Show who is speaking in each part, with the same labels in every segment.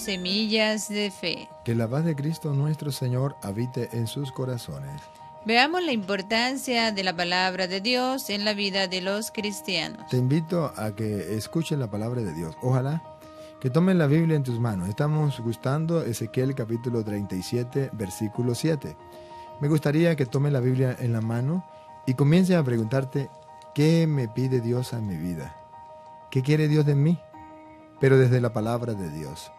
Speaker 1: semillas de fe.
Speaker 2: Que la paz de Cristo nuestro Señor habite en sus corazones.
Speaker 1: Veamos la importancia de la palabra de Dios en la vida de los cristianos.
Speaker 2: Te invito a que escuchen la palabra de Dios. Ojalá que tomen la Biblia en tus manos. Estamos gustando Ezequiel capítulo 37, versículo 7. Me gustaría que tomen la Biblia en la mano y comiencen a preguntarte, ¿qué me pide Dios a mi vida? ¿Qué quiere Dios de mí? Pero desde la palabra de Dios,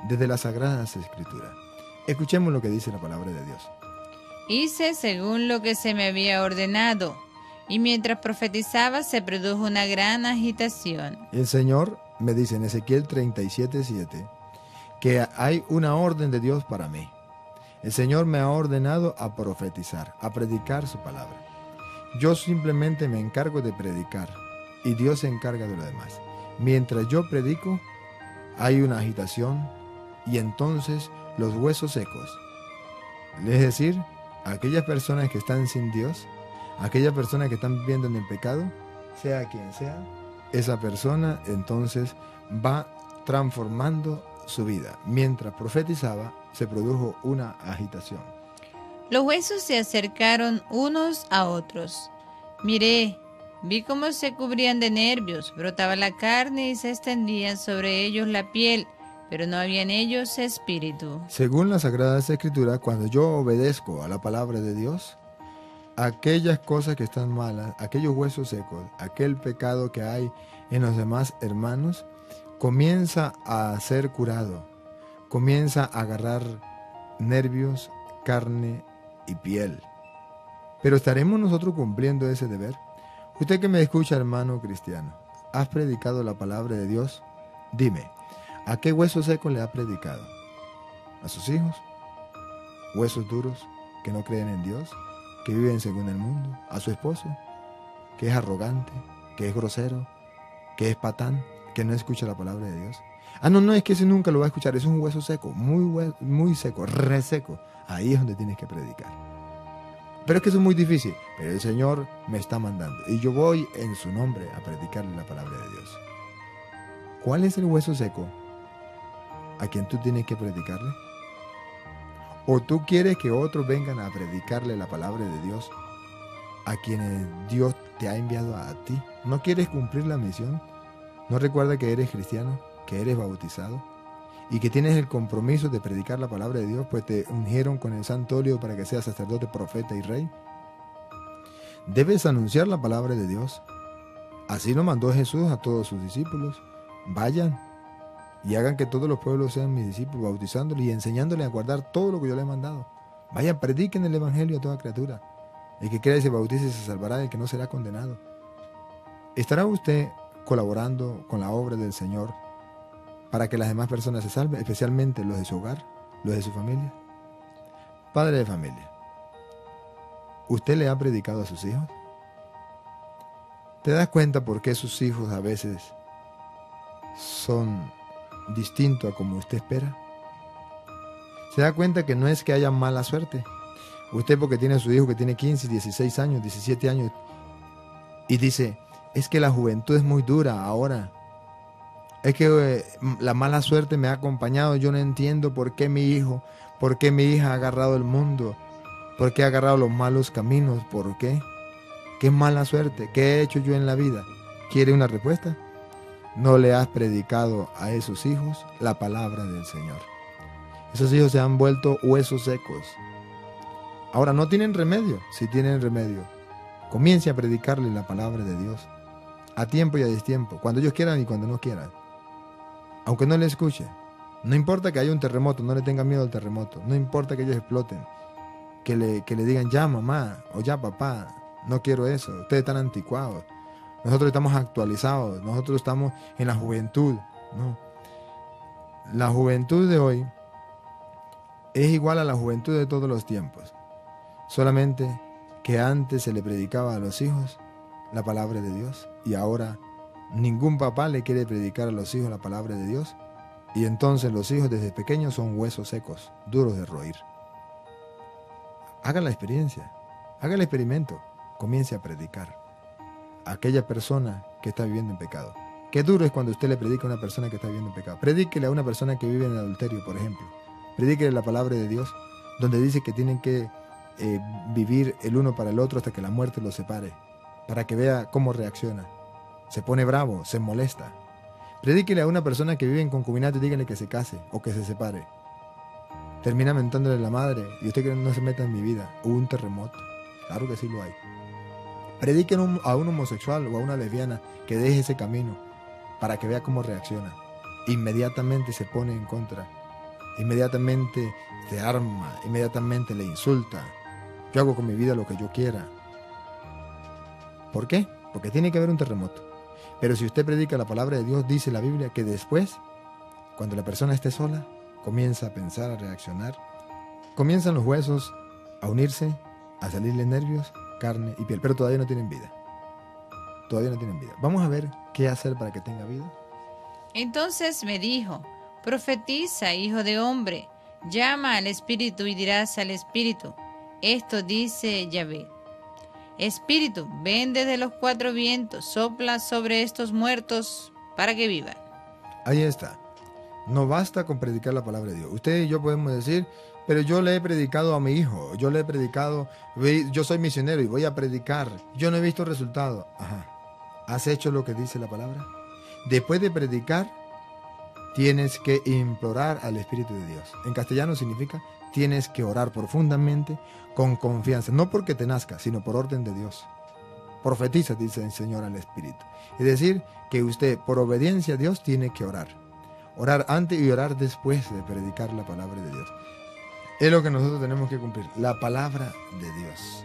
Speaker 2: desde las Sagradas Escrituras. Escuchemos lo que dice la palabra de Dios.
Speaker 1: Hice según lo que se me había ordenado, y mientras profetizaba se produjo una gran agitación.
Speaker 2: El Señor me dice en Ezequiel 37:7 que hay una orden de Dios para mí. El Señor me ha ordenado a profetizar, a predicar su palabra. Yo simplemente me encargo de predicar y Dios se encarga de lo demás. Mientras yo predico, hay una agitación y entonces los huesos secos, es decir, aquellas personas que están sin Dios, aquellas personas que están viviendo en el pecado, sea quien sea, esa persona entonces va transformando su vida. Mientras profetizaba, se produjo una agitación.
Speaker 1: Los huesos se acercaron unos a otros. Miré, vi cómo se cubrían de nervios, brotaba la carne y se extendía sobre ellos la piel, pero no había en ellos espíritu.
Speaker 2: Según las Sagradas Escrituras, cuando yo obedezco a la palabra de Dios, aquellas cosas que están malas, aquellos huesos secos, aquel pecado que hay en los demás hermanos, comienza a ser curado, comienza a agarrar nervios, carne y piel. Pero ¿estaremos nosotros cumpliendo ese deber? Usted que me escucha, hermano cristiano, ¿has predicado la palabra de Dios? Dime, ¿a qué hueso seco le ha predicado? ¿A sus hijos? ¿Huesos duros que no creen en Dios, que viven según el mundo? ¿A su esposo, que es arrogante, que es grosero, que es patán, que no escucha la palabra de Dios? No, es que ese nunca lo va a escuchar, es un hueso seco, muy seco, reseco. Ahí es donde tienes que predicar. Pero es que eso es muy difícil, pero el Señor me está mandando y yo voy en su nombre a predicarle la palabra de Dios. ¿Cuál es el hueso seco a quien tú tienes que predicarle? ¿O tú quieres que otros vengan a predicarle la palabra de Dios a quienes Dios te ha enviado a ti? ¿No quieres cumplir la misión? ¿No recuerda que eres cristiano, que eres bautizado y que tienes el compromiso de predicar la palabra de Dios, pues te ungieron con el santo óleo para que seas sacerdote, profeta y rey? Debes anunciar la palabra de Dios. Así lo mandó Jesús a todos sus discípulos. Vayan y hagan que todos los pueblos sean mis discípulos, bautizándoles y enseñándoles a guardar todo lo que yo les he mandado. Vayan, prediquen el evangelio a toda criatura. El que crea y se bautice se salvará, el que no será condenado. ¿Estará usted colaborando con la obra del Señor para que las demás personas se salven, especialmente los de su hogar, los de su familia? Padre de familia, ¿usted le ha predicado a sus hijos? ¿Te das cuenta por qué sus hijos a veces son distintos a como usted espera? ¿Se da cuenta que no es que haya mala suerte? Usted porque tiene a su hijo que tiene 15, 16 años, 17 años y dice, es que la juventud es muy dura ahora. Es que la mala suerte me ha acompañado. Yo no entiendo por qué mi hijo, por qué mi hija ha agarrado el mundo, por qué ha agarrado los malos caminos, por qué. ¿Qué mala suerte? ¿Qué he hecho yo en la vida? ¿Quiere una respuesta? No le has predicado a esos hijos la palabra del Señor. Esos hijos se han vuelto huesos secos. Ahora no tienen remedio. Si tienen remedio, comience a predicarle la palabra de Dios a tiempo y a destiempo, cuando ellos quieran y cuando no quieran. Aunque no le escuche, no importa que haya un terremoto, no le tenga miedo al terremoto, no importa que ellos exploten, que le digan ya mamá o ya papá, no quiero eso, ustedes están anticuados, nosotros estamos actualizados, nosotros estamos en la juventud. No, la juventud de hoy es igual a la juventud de todos los tiempos, solamente que antes se le predicaba a los hijos la palabra de Dios y ahora ningún papá le quiere predicar a los hijos la palabra de Dios, y entonces los hijos desde pequeños son huesos secos, duros de roer. Haga la experiencia, haga el experimento, comience a predicar a aquella persona que está viviendo en pecado, Qué duro es cuando usted le predica a una persona que está viviendo en pecado. Predíquele a una persona que vive en adulterio, por ejemplo. Predíquele la palabra de Dios, donde dice que tienen que vivir el uno para el otro hasta que la muerte los separe, para que vea cómo reacciona. Se pone bravo, se molesta. Predíquele a una persona que vive en concubinato y dígale que se case o que se separe. Termina mentándole a la madre, y usted que no se meta en mi vida. Hubo un terremoto. Claro que sí lo hay. Prediquen a un homosexual o a una lesbiana que deje ese camino para que vea cómo reacciona. Inmediatamente se pone en contra. Inmediatamente se arma. Inmediatamente le insulta. Yo hago con mi vida lo que yo quiera. ¿Por qué? Porque tiene que haber un terremoto. Pero si usted predica la palabra de Dios, dice la Biblia que después, cuando la persona esté sola, comienza a pensar, a reaccionar. Comienzan los huesos a unirse, a salirle nervios, carne y piel, pero todavía no tienen vida. Todavía no tienen vida. Vamos a ver qué hacer para que tenga vida.
Speaker 1: Entonces me dijo, profetiza, hijo de hombre, llama al espíritu y dirás al espíritu, esto dice Yahvé. Espíritu, ven desde los cuatro vientos, sopla sobre estos muertos para que vivan.
Speaker 2: Ahí está. No basta con predicar la palabra de Dios. Usted y yo podemos decir, pero yo le he predicado a mi hijo, yo le he predicado, yo soy misionero y voy a predicar, yo no he visto resultado. Ajá. ¿Has hecho lo que dice la palabra? Después de predicar, tienes que implorar al Espíritu de Dios. En castellano significa, tienes que orar profundamente, con confianza, no porque te nazca, sino por orden de Dios. Profetiza, dice el Señor al Espíritu. Es decir, que usted, por obediencia a Dios, tiene que orar. Orar antes y orar después de predicar la palabra de Dios. Es lo que nosotros tenemos que cumplir, la palabra de Dios.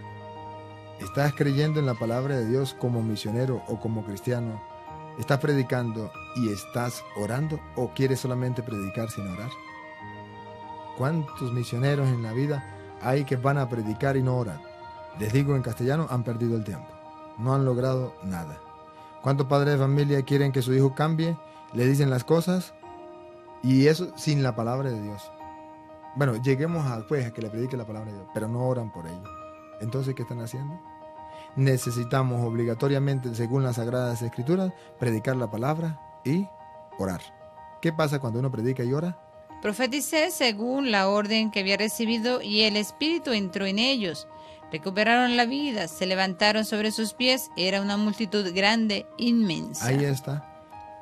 Speaker 2: ¿Estás creyendo en la palabra de Dios como misionero o como cristiano? ¿Estás predicando y estás orando o quieres solamente predicar sin orar? ¿Cuántos misioneros en la vida hay que van a predicar y no oran? Les digo en castellano, han perdido el tiempo. No han logrado nada. ¿Cuántos padres de familia quieren que su hijo cambie? Le dicen las cosas y eso sin la palabra de Dios. Bueno, lleguemos a que le predique la palabra de Dios, pero no oran por ello. Entonces, ¿qué están haciendo? Necesitamos obligatoriamente, según las Sagradas Escrituras, predicar la palabra y orar. ¿Qué pasa cuando uno predica y ora?
Speaker 1: Profeticé según la orden que había recibido y el Espíritu entró en ellos. Recuperaron la vida, se levantaron sobre sus pies, era una multitud grande, inmensa.
Speaker 2: Ahí está.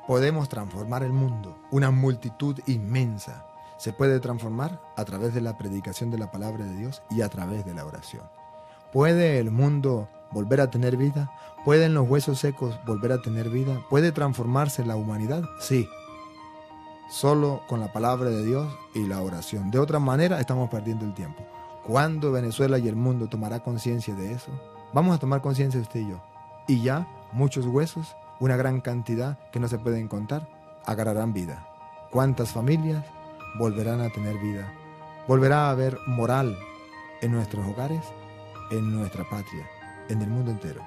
Speaker 2: Podemos transformar el mundo, una multitud inmensa. Se puede transformar a través de la predicación de la palabra de Dios y a través de la oración. ¿Puede el mundo volver a tener vida? ¿Pueden los huesos secos volver a tener vida? ¿Puede transformarse la humanidad? Sí. Solo con la palabra de Dios y la oración. De otra manera estamos perdiendo el tiempo. ¿Cuándo Venezuela y el mundo tomará conciencia de eso? Vamos a tomar conciencia usted y yo. Y ya muchos huesos, una gran cantidad que no se pueden contar, agarrarán vida. ¿Cuántas familias volverán a tener vida? Volverá a haber moral en nuestros hogares, en nuestra patria, en el mundo entero.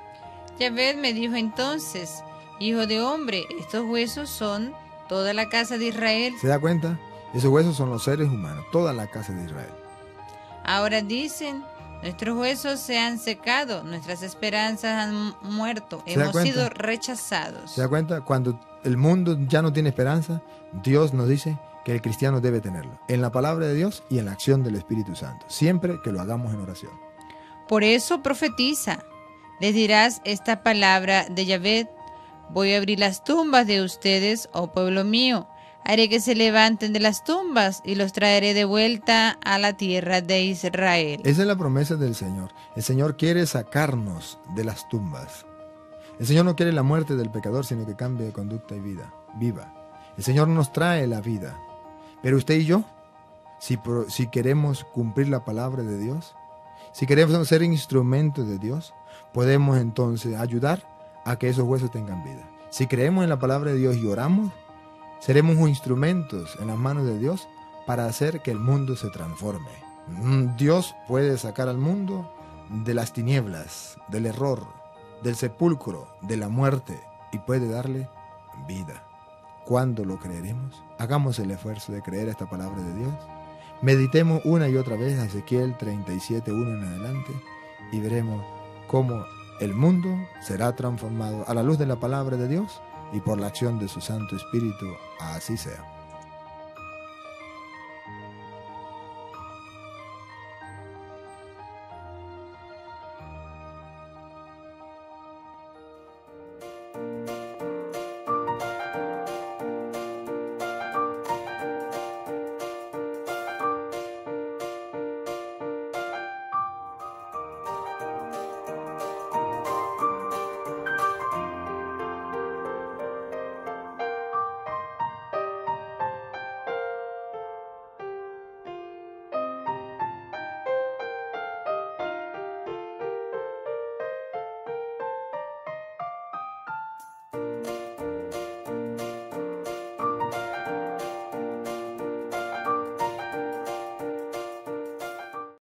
Speaker 1: Yahvé me dijo entonces, hijo de hombre, estos huesos son toda la casa de Israel.
Speaker 2: ¿Se da cuenta? Esos huesos son los seres humanos, toda la casa de Israel.
Speaker 1: Ahora dicen, nuestros huesos se han secado, nuestras esperanzas han muerto, hemos sido rechazados.
Speaker 2: ¿Se da cuenta? Cuando el mundo ya no tiene esperanza, Dios nos dice que el cristiano debe tenerlo, en la palabra de Dios y en la acción del Espíritu Santo, siempre que lo hagamos en oración.
Speaker 1: Por eso profetiza, les dirás esta palabra de Yahvé, voy a abrir las tumbas de ustedes, oh pueblo mío, haré que se levanten de las tumbas y los traeré de vuelta a la tierra de Israel.
Speaker 2: Esa es la promesa del Señor. El Señor quiere sacarnos de las tumbas. El Señor no quiere la muerte del pecador, sino que cambie de conducta y vida, viva. El Señor nos trae la vida. Pero usted y yo, si queremos cumplir la palabra de Dios, si queremos ser instrumentos de Dios, podemos entonces ayudar a que esos huesos tengan vida. Si creemos en la palabra de Dios y oramos, seremos instrumentos en las manos de Dios para hacer que el mundo se transforme. Dios puede sacar al mundo de las tinieblas, del error, del sepulcro, de la muerte y puede darle vida. ¿Cuándo lo creeremos? Hagamos el esfuerzo de creer esta palabra de Dios. Meditemos una y otra vez Ezequiel 37:1 en adelante y veremos cómo el mundo será transformado a la luz de la palabra de Dios y por la acción de su Santo Espíritu, así sea.